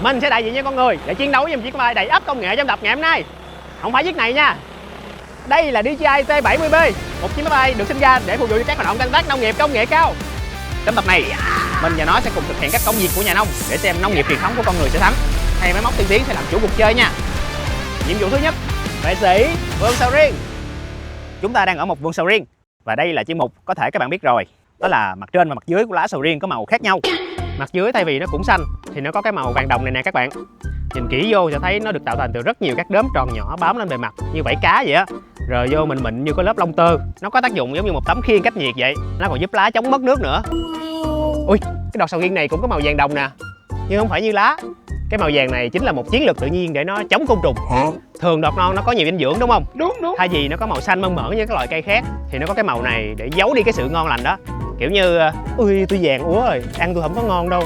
Mình sẽ đại diện cho con người để chiến đấu với một chiếc máy bay đầy ắp công nghệ trong tập ngày hôm nay. Không phải chiếc này nha. Đây là DJI T70B, một chiếc máy bay được sinh ra để phục vụ cho các hoạt động canh tác nông nghiệp công nghệ cao. Trong tập này, mình và nó sẽ cùng thực hiện các công việc của nhà nông để xem nông nghiệp truyền thống của con người sẽ thắng hay máy móc tiên tiến sẽ làm chủ cuộc chơi nha. Nhiệm vụ thứ nhất, vệ sĩ vườn sầu riêng. Chúng ta đang ở một vườn sầu riêng và đây là chuyên mục có thể các bạn biết rồi, đó là mặt trên và mặt dưới của lá sầu riêng có màu khác nhau. Mặt dưới thay vì nó cũng xanh thì nó có cái màu vàng đồng này nè các bạn. Nhìn kỹ vô sẽ thấy nó được tạo thành từ rất nhiều các đốm tròn nhỏ bám lên bề mặt như vảy cá vậy á. Rồi vô mịn như có lớp lông tơ. Nó có tác dụng giống như một tấm khiên cách nhiệt vậy. Nó còn giúp lá chống mất nước nữa. Ui, cái đọt sầu riêng này cũng có màu vàng đồng nè, nhưng không phải như lá. Cái màu vàng này chính là một chiến lược tự nhiên để nó chống côn trùng. Thường đọt non nó có nhiều dinh dưỡng đúng không? Đúng. Thay vì nó có màu xanh mơn mởn như các loại cây khác thì nó có cái màu này để giấu đi cái sự ngon lành đó. Kiểu như ui tôi vàng úa rồi, ăn tôi không có ngon đâu.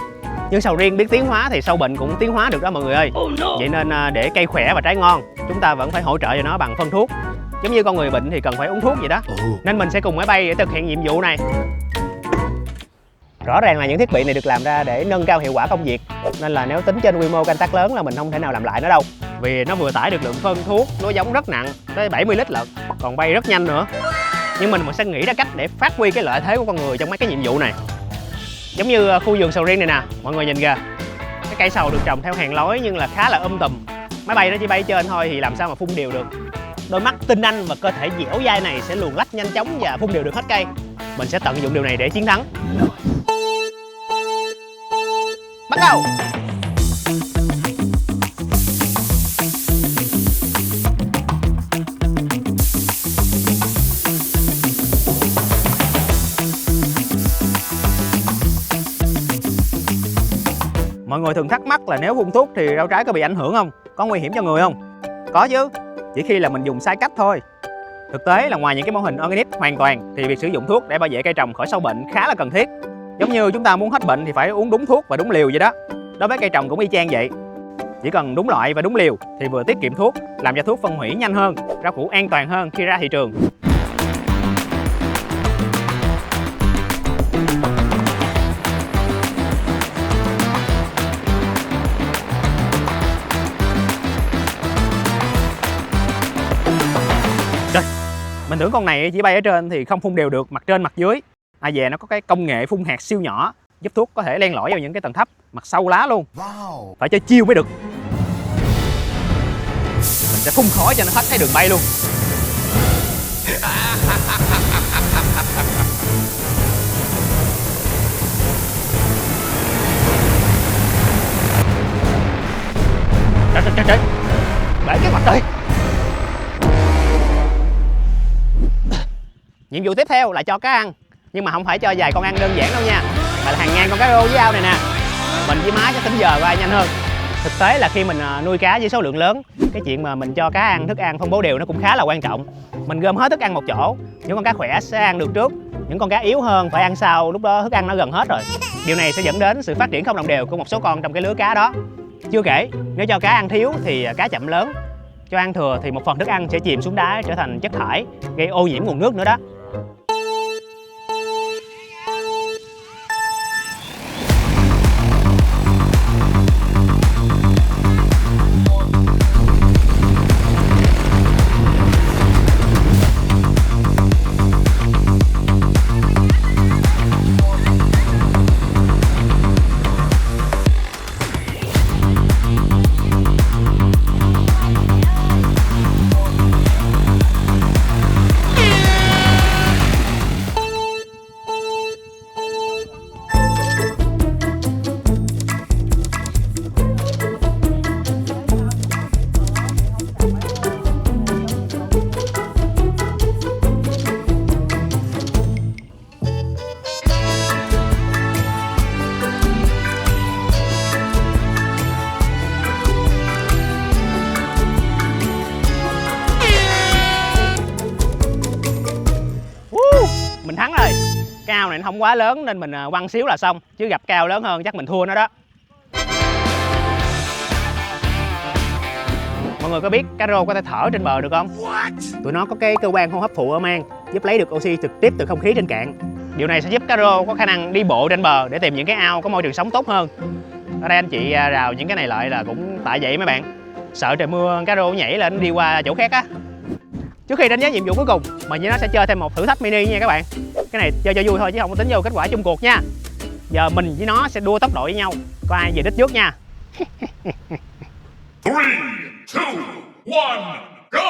Nhưng sầu riêng biết tiến hóa thì sâu bệnh cũng tiến hóa được đó mọi người ơi. Vậy nên để cây khỏe và trái ngon, chúng ta vẫn phải hỗ trợ cho nó bằng phân thuốc. Giống như con người bệnh thì cần phải uống thuốc vậy đó. Nên mình sẽ cùng máy bay để thực hiện nhiệm vụ này. Rõ ràng là những thiết bị này được làm ra để nâng cao hiệu quả công việc. Nên là nếu tính trên quy mô canh tác lớn là mình không thể nào làm lại nó đâu. Vì nó vừa tải được lượng phân thuốc, lúa giống rất nặng, tới 70 lít lận, còn bay rất nhanh nữa. Nhưng mình sẽ nghĩ ra cách để phát huy cái lợi thế của con người trong mấy cái nhiệm vụ này. Giống như khu vườn sầu riêng này nè, mọi người nhìn kìa. Cái cây sầu được trồng theo hàng lối nhưng là khá là tùm. Máy bay nó chỉ bay trên thôi thì làm sao mà phun đều được. Đôi mắt tinh anh và cơ thể dẻo dai này sẽ luồn lách nhanh chóng và phun đều được hết cây. Mình sẽ tận dụng điều này để chiến thắng. Bắt đầu. Mọi người thường thắc mắc là nếu phun thuốc thì rau trái có bị ảnh hưởng không? Có nguy hiểm cho người không? Có chứ, chỉ khi là mình dùng sai cách thôi. Thực tế là ngoài những cái mô hình organic hoàn toàn thì việc sử dụng thuốc để bảo vệ cây trồng khỏi sâu bệnh khá là cần thiết. Giống như chúng ta muốn hết bệnh thì phải uống đúng thuốc và đúng liều vậy đó. Đối với cây trồng cũng y chang vậy. Chỉ cần đúng loại và đúng liều thì vừa tiết kiệm thuốc, làm cho thuốc phân hủy nhanh hơn, rau củ an toàn hơn khi ra thị trường. Trời, mình tưởng con này chỉ bay ở trên thì không phun đều được mặt trên mặt dưới. Về nó có cái công nghệ phun hạt siêu nhỏ giúp thuốc có thể len lỏi vào những cái tầng thấp mặt sâu lá luôn. Phải chơi chiêu mới được. Mình sẽ phun khói cho nó hết thấy đường bay luôn. Trời, bể cái mặt rồi. Nhiệm vụ tiếp theo là cho cá ăn. Nhưng mà không phải cho vài con ăn đơn giản đâu nha, mà là hàng ngàn con cá rô với ao này nè. Mình với má cho tính giờ của ai nhanh hơn. Thực tế là khi mình nuôi cá với số lượng lớn, cái chuyện mà mình cho cá ăn thức ăn phân bố đều nó cũng khá là quan trọng. Mình gom hết thức ăn một chỗ, những con cá khỏe sẽ ăn được trước, những con cá yếu hơn phải ăn sau, lúc đó thức ăn nó gần hết rồi. Điều này sẽ dẫn đến sự phát triển không đồng đều của một số con trong cái lứa cá đó. Chưa kể, nếu cho cá ăn thiếu thì cá chậm lớn, cho ăn thừa thì một phần thức ăn sẽ chìm xuống đáy trở thành chất thải, gây ô nhiễm nguồn nước nữa đó. Mình thắng rồi. Cái ao này nó không quá lớn nên mình quăng xíu là xong, chứ gặp cao lớn hơn chắc mình thua nó đó. Mọi người có biết cá rô có thể thở trên bờ được không? Tụi nó có cái cơ quan hô hấp phụ ở mang, giúp lấy được oxy trực tiếp từ không khí trên cạn. Điều này sẽ giúp cá rô có khả năng đi bộ trên bờ để tìm những cái ao có môi trường sống tốt hơn. Ở đây anh chị rào những cái này lại là cũng tại vậy mấy bạn. Sợ trời mưa cá rô nhảy lên đi qua chỗ khác á. Trước khi đánh giá nhiệm vụ cuối cùng, mình với nó sẽ chơi thêm một thử thách mini nha các bạn. Cái này chơi cho vui thôi chứ không có tính vô kết quả chung cuộc nha. Giờ mình với nó sẽ đua tốc độ với nhau, có ai về đích trước nha. 3, 2, 1, go!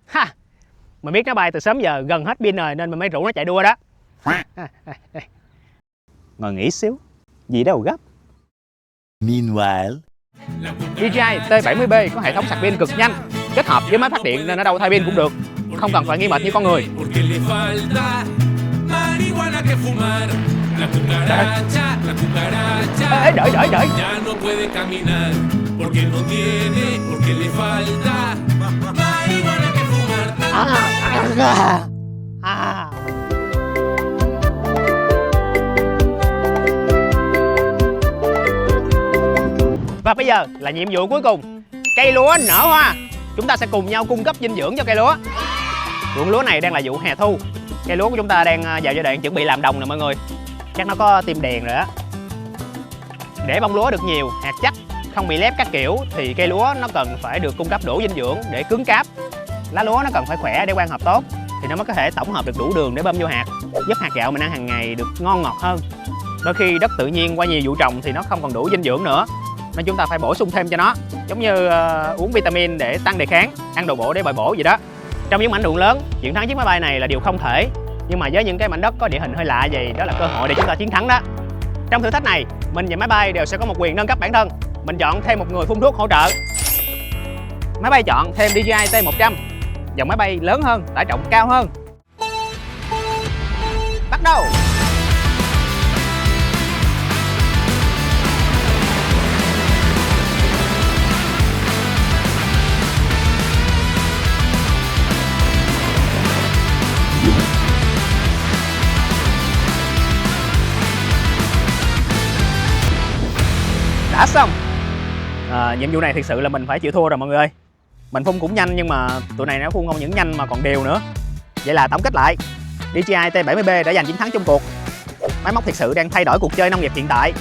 Ha, mình biết nó bay từ sớm giờ gần hết pin rồi nên mình mới rủ nó chạy đua đó. Ngồi nghỉ xíu, gì đâu gấp. Meanwhile, DJI T70B có hệ thống sạc pin cực nhanh, kết hợp với máy phát điện nên ở đâu thay pin cũng được, không cần phải nghi mệt như con người. Ê, đợi. Và bây giờ là nhiệm vụ cuối cùng. Cây lúa nở hoa. Chúng ta sẽ cùng nhau cung cấp dinh dưỡng cho cây lúa. Ruộng lúa này đang là vụ hè thu. Cây lúa của chúng ta đang vào giai đoạn chuẩn bị làm đồng nè mọi người. Chắc nó có tim đèn rồi đó. Để bông lúa được nhiều, hạt chắc, không bị lép các kiểu thì cây lúa nó cần phải được cung cấp đủ dinh dưỡng để cứng cáp. Lá lúa nó cần phải khỏe để quang hợp tốt thì nó mới có thể tổng hợp được đủ đường để bơm vô hạt, giúp hạt gạo mình ăn hàng ngày được ngon ngọt hơn. Đôi khi đất tự nhiên qua nhiều vụ trồng thì nó không còn đủ dinh dưỡng nữa, nên chúng ta phải bổ sung thêm cho nó, giống như uống vitamin để tăng đề kháng, ăn đồ bổ để bồi bổ gì đó. Trong những mảnh ruộng lớn, chiến thắng chiếc máy bay này là điều không thể, nhưng mà với những cái mảnh đất có địa hình hơi lạ vậy, đó là cơ hội để chúng ta chiến thắng đó. Trong thử thách này, mình và máy bay đều sẽ có một quyền nâng cấp bản thân. Mình chọn thêm một người phun thuốc hỗ trợ. Máy bay chọn thêm DJI T100, dòng máy bay lớn hơn, tải trọng cao hơn. Bắt đầu. Đã xong. Nhiệm vụ này thực sự là mình phải chịu thua rồi mọi người ơi. Mình phun cũng nhanh nhưng mà tụi này nó phun không những nhanh mà còn đều nữa. Vậy là tổng kết lại, DJI T70B đã giành chiến thắng chung cuộc. Máy móc thực sự đang thay đổi cuộc chơi nông nghiệp hiện tại.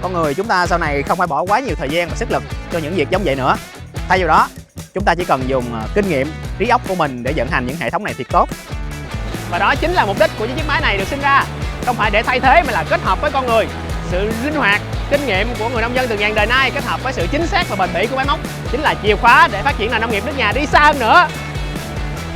Con người chúng ta sau này không phải bỏ quá nhiều thời gian và sức lực cho những việc giống vậy nữa. Thay vào đó, chúng ta chỉ cần dùng kinh nghiệm, trí óc của mình để vận hành những hệ thống này thiệt tốt. Và đó chính là mục đích của những chiếc máy này được sinh ra. Không phải để thay thế mà là kết hợp với con người. Sự linh hoạt, kinh nghiệm của người nông dân từ ngàn đời nay kết hợp với sự chính xác và bền bỉ của máy móc chính là chìa khóa để phát triển nền nông nghiệp nước nhà đi xa hơn nữa.